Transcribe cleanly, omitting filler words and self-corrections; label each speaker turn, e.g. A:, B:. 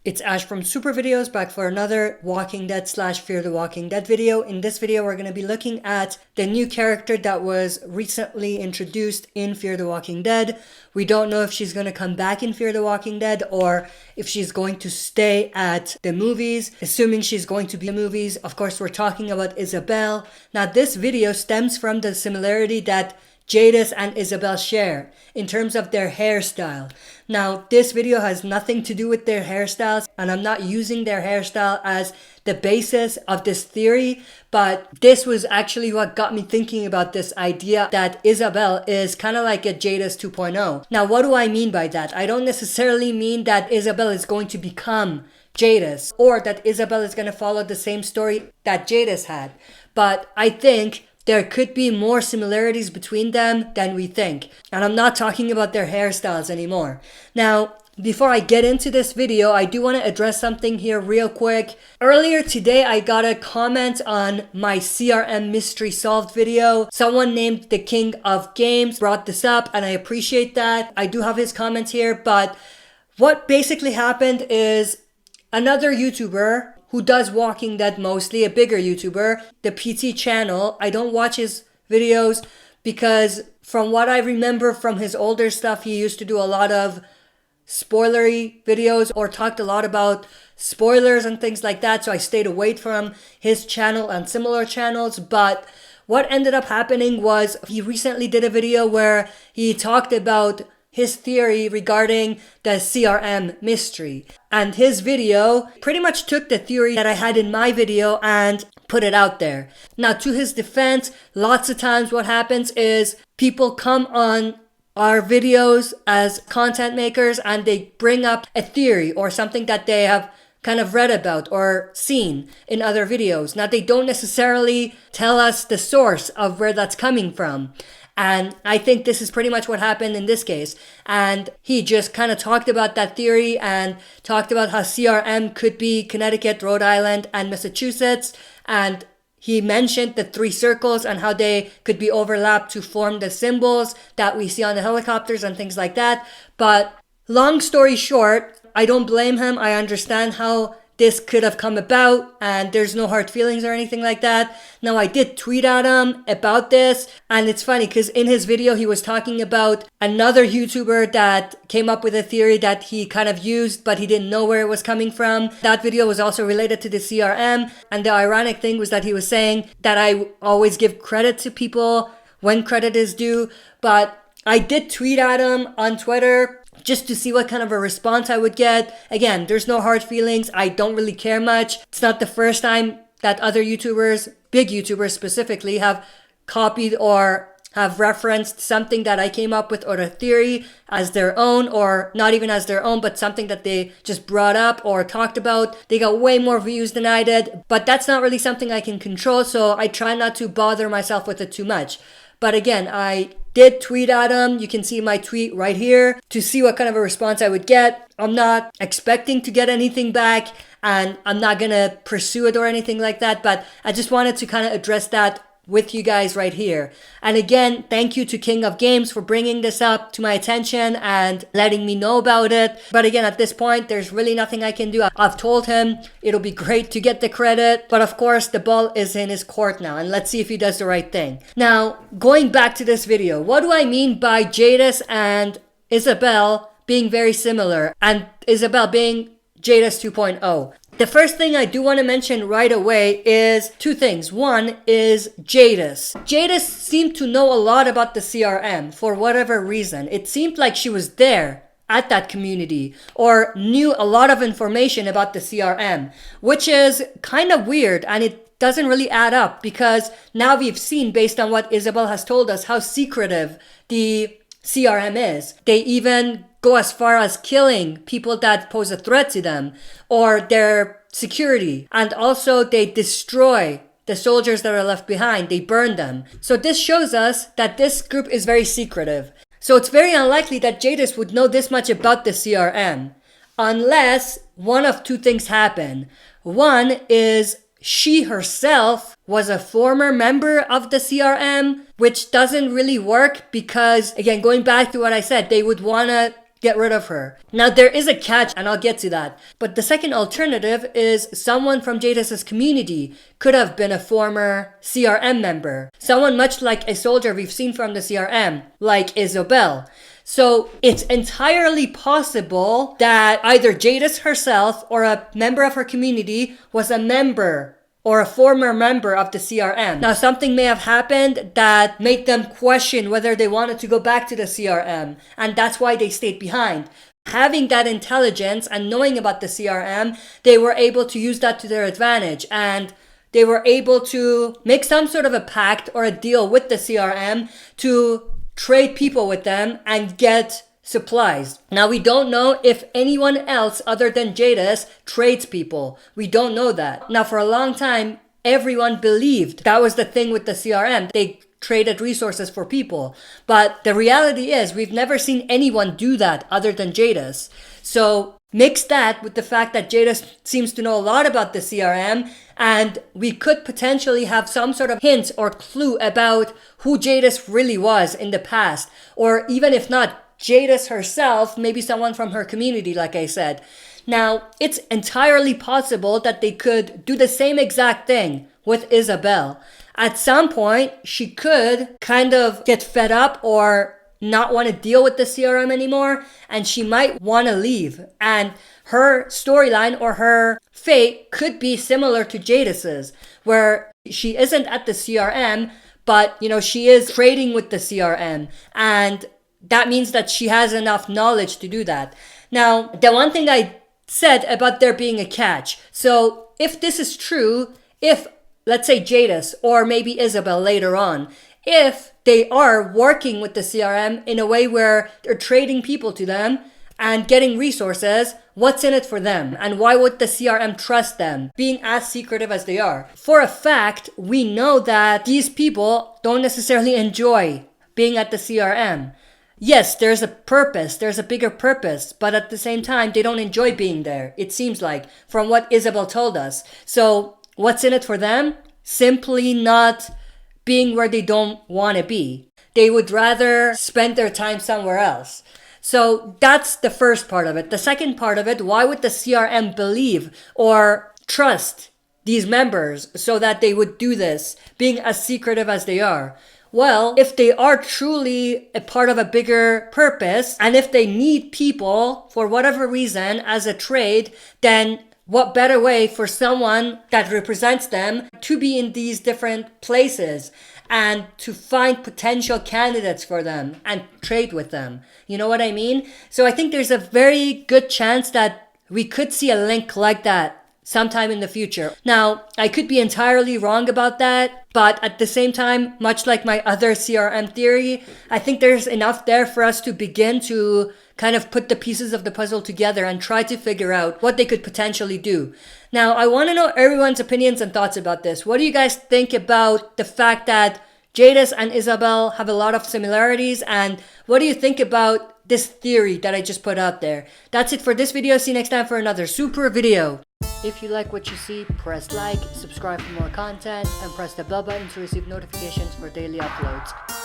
A: It's Ash from Super Videos back for another Walking Dead / Fear the Walking Dead video. In this video, we're going to be looking at the new character that was recently introduced in Fear the Walking Dead. We don't know if she's going to come back in Fear the Walking Dead or if she's going to stay at the movies. Assuming she's going to be in the movies, of course, we're talking about Isabelle. Now, this video stems from the similarity that Jadis and Isabelle share in terms of their hairstyle. Now, this video has nothing to do with their hairstyles, and I'm not using their hairstyle as the basis of this theory, but this was actually what got me thinking about this idea that Isabelle is kind of like a Jadis 2.0. Now, what do I mean by that? I don't necessarily mean that Isabelle is going to become Jadis or that Isabelle is going to follow the same story that Jadis had, but I think there could be more similarities between them than we think. And I'm not talking about their hairstyles anymore. Now, before I get into this video, I do want to address something here real quick. Earlier today, I got a comment on my CRM mystery solved video. Someone named the King of Games brought this up, and I appreciate that. I do have his comments here, but what basically happened is another YouTuber who does Walking Dead mostly, a bigger YouTuber, the PT channel. I don't watch his videos because from what I remember from his older stuff, he used to do a lot of spoilery videos or talked a lot about spoilers and things like that. So I stayed away from his channel and similar channels. But what ended up happening was he recently did a video where he talked about his theory regarding the CRM mystery. And his video pretty much took the theory that I had in my video and put it out there. Now, to his defense, lots of times what happens is people come on our videos as content makers and they bring up a theory or something that they have kind of read about or seen in other videos. Now, they don't necessarily tell us the source of where that's coming from. And I think this is pretty much what happened in this case. And he just kind of talked about that theory and talked about how CRM could be Connecticut, Rhode Island, and Massachusetts. And he mentioned the 3 circles and how they could be overlapped to form the symbols that we see on the helicopters and things like that. But long story short, I don't blame him. I understand how this could have come about and there's no hard feelings or anything like that. Now, I did tweet at him about this, and it's funny because in his video he was talking about another YouTuber that came up with a theory that he kind of used but he didn't know where it was coming from. That video was also related to the CRM, and the ironic thing was that he was saying that I always give credit to people when credit is due, but I did tweet at him on Twitter just to see what kind of a response I would get. Again, there's no hard feelings. I don't really care much. It's not the first time that other YouTubers, big YouTubers specifically, have copied or have referenced something that I came up with or a theory as their own, or not even as their own, but something that they just brought up or talked about. They got way more views than I did, but that's not really something I can control, so I try not to bother myself with it too much. But again, I did tweet at him. You can see my tweet right here to see what kind of a response I would get. I'm not expecting to get anything back, and I'm not going to pursue it or anything like that, but I just wanted to kind of address that with you guys right here. And again, thank you to King of Games for bringing this up to my attention and letting me know about it. But again, at this point, there's really nothing I can do. I've told him it'll be great to get the credit, but of course, the ball is in his court now, and let's see if he does the right thing. Now, going back to this video, what do I mean by Jadis and Isabelle being very similar and Isabelle being Jadis 2.0? The first thing I do want to mention right away is 2 things. One is Jadis. Jadis seemed to know a lot about the CRM for whatever reason. It seemed like she was there at that community or knew a lot of information about the CRM, which is kind of weird, and it doesn't really add up because now we've seen, based on what Isabelle has told us, how secretive the CRM is. They even go as far as killing people that pose a threat to them or their security. And also they destroy the soldiers that are left behind. They burn them. So this shows us that this group is very secretive. So it's very unlikely that Jadis would know this much about the CRM unless one of 2 things happen. One is she herself was a former member of the CRM, which doesn't really work because, again, going back to what I said, they would want to get rid of her. Now there is a catch, and I'll get to that. But the second alternative is someone from Jadis's community could have been a former CRM member. Someone much like a soldier we've seen from the CRM, like Isabelle. So it's entirely possible that either Jadis herself or a member of her community was a member or a former member of the CRM. Now, something may have happened that made them question whether they wanted to go back to the CRM, and that's why they stayed behind. Having that intelligence and knowing about the CRM, they were able to use that to their advantage, and they were able to make some sort of a pact or a deal with the CRM to trade people with them and get supplies. Now, we don't know if anyone else other than Jadis trades people. We don't know that. Now, for a long time, everyone believed that was the thing with the CRM. They traded resources for people. But the reality is we've never seen anyone do that other than Jadis. So mix that with the fact that Jadis seems to know a lot about the CRM, and we could potentially have some sort of hint or clue about who Jadis really was in the past. Or even if not Jadis herself, maybe someone from her community, like I said. Now, it's entirely possible that they could do the same exact thing with Isabelle. At some point, she could kind of get fed up or not want to deal with the CRM anymore, and she might want to leave. And her storyline or her fate could be similar to Jadis's, where she isn't at the CRM, but, she is trading with the CRM. And that means that she has enough knowledge to do that. Now, the one thing I said about there being a catch. So if this is true, if, let's say, Jadis or maybe Isabelle later on, if they are working with the CRM in a way where they're trading people to them and getting resources, what's in it for them? And why would the CRM trust them, being as secretive as they are? For a fact, we know that these people don't necessarily enjoy being at the CRM. Yes, there's a purpose, there's a bigger purpose, but at the same time, they don't enjoy being there, it seems like, from what Isabelle told us. So, what's in it for them? Simply not being where they don't want to be. They would rather spend their time somewhere else. So, that's the first part of it. The second part of it, why would the CRM believe or trust these members so that they would do this, being as secretive as they are? Well, if they are truly a part of a bigger purpose, and if they need people for whatever reason as a trade, then what better way for someone that represents them to be in these different places and to find potential candidates for them and trade with them? You know what I mean? So I think there's a very good chance that we could see a link like that sometime in the future. Now, I could be entirely wrong about that, but at the same time, much like my other CRM theory, I think there's enough there for us to begin to kind of put the pieces of the puzzle together and try to figure out what they could potentially do. Now, I want to know everyone's opinions and thoughts about this. What do you guys think about the fact that Jadis and Isabelle have a lot of similarities, and what do you think about this theory that I just put out there? That's it for this video. See you next time for another super video. If you like what you see, press like, subscribe for more content, and press the bell button to receive notifications for daily uploads.